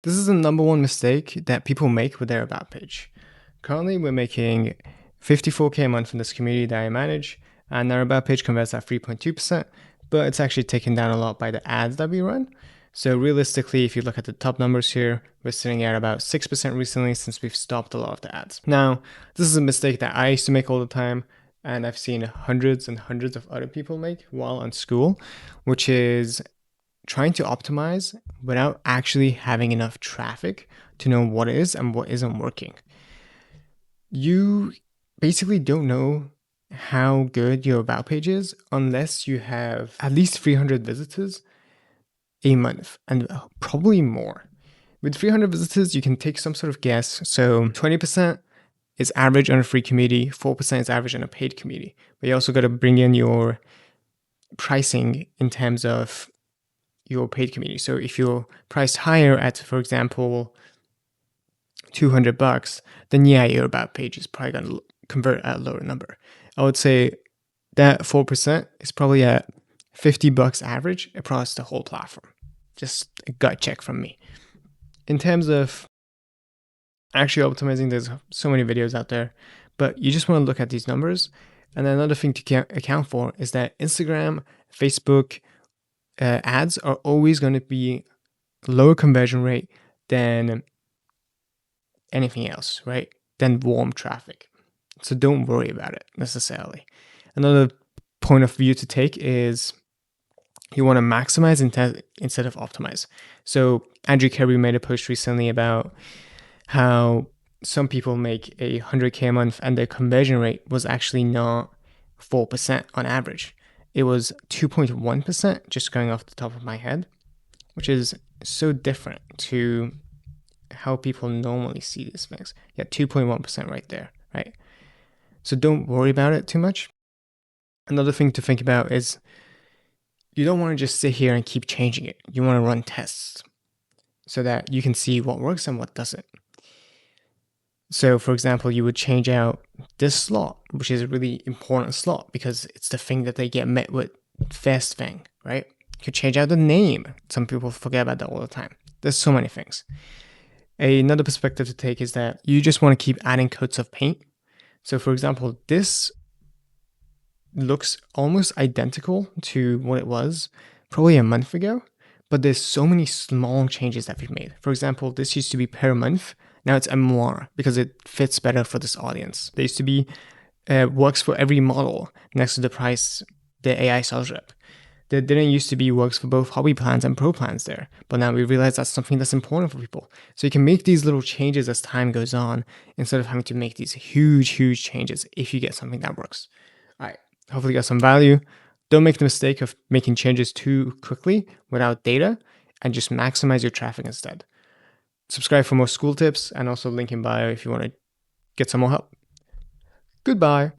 This is the number one mistake that people make with their About page. Currently, we're making 54K a month in this community that I manage, and our About page converts at 3.2%, but it's actually taken down a lot by the ads that we run. So realistically, if you look at the top numbers here, we're sitting at about 6% recently since we've stopped a lot of the ads. Now, this is a mistake that I used to make all the time, and I've seen hundreds and hundreds of other people make while on Skool, which is trying to optimize without actually having enough traffic to know what is and what isn't working. You basically don't know how good your About page is unless you have at least 300 visitors a month and probably more. With 300 visitors, you can take some sort of guess. So 20% is average on a free community, 4% is average on a paid community. But you also got to bring in your pricing in terms of your paid community. So if you're priced higher at, for example, $200, then yeah, your About page is probably going to convert at a lower number. I would say that 4% is probably at $50 average across the whole platform. Just a gut check from me. In terms of actually optimizing, there's so many videos out there, but you just want to look at these numbers. And then another thing to account for is that Instagram, Facebook, ads are always going to be lower conversion rate than anything else, right? Than warm traffic. So don't worry about it necessarily. Another point of view to take is you want to maximize instead of optimize. So Andrew Carey made a post recently about how some people make 100K a month and their conversion rate was actually not 4% on average. It was 2.1%, just going off the top of my head, which is so different to how people normally see these things. Yeah, 2.1% right there, right? So don't worry about it too much. Another thing to think about is you don't want to just sit here and keep changing it. You want to run tests so that you can see what works and what doesn't. So, for example, you would change out this slot, which is a really important slot because it's the thing that they get met with first thing, right? You could change out the name. Some people forget about that all the time. There's so many things. Another perspective to take is that you just want to keep adding coats of paint. So, for example, this looks almost identical to what it was probably a month ago, but there's so many small changes that we've made. For example, this used to be per month. Now it's MR because it fits better for this audience. There used to be works for every model next to the price, the AI sales rep. There didn't used to be works for both hobby plans and pro plans there, but now we realize that's something that's important for people. So you can make these little changes as time goes on instead of having to make these huge, huge changes if you get something that works. All right, hopefully you got some value. Don't make the mistake of making changes too quickly without data and just maximize your traffic instead. Subscribe for more Skool tips and also link in bio if you want to get some more help. Goodbye.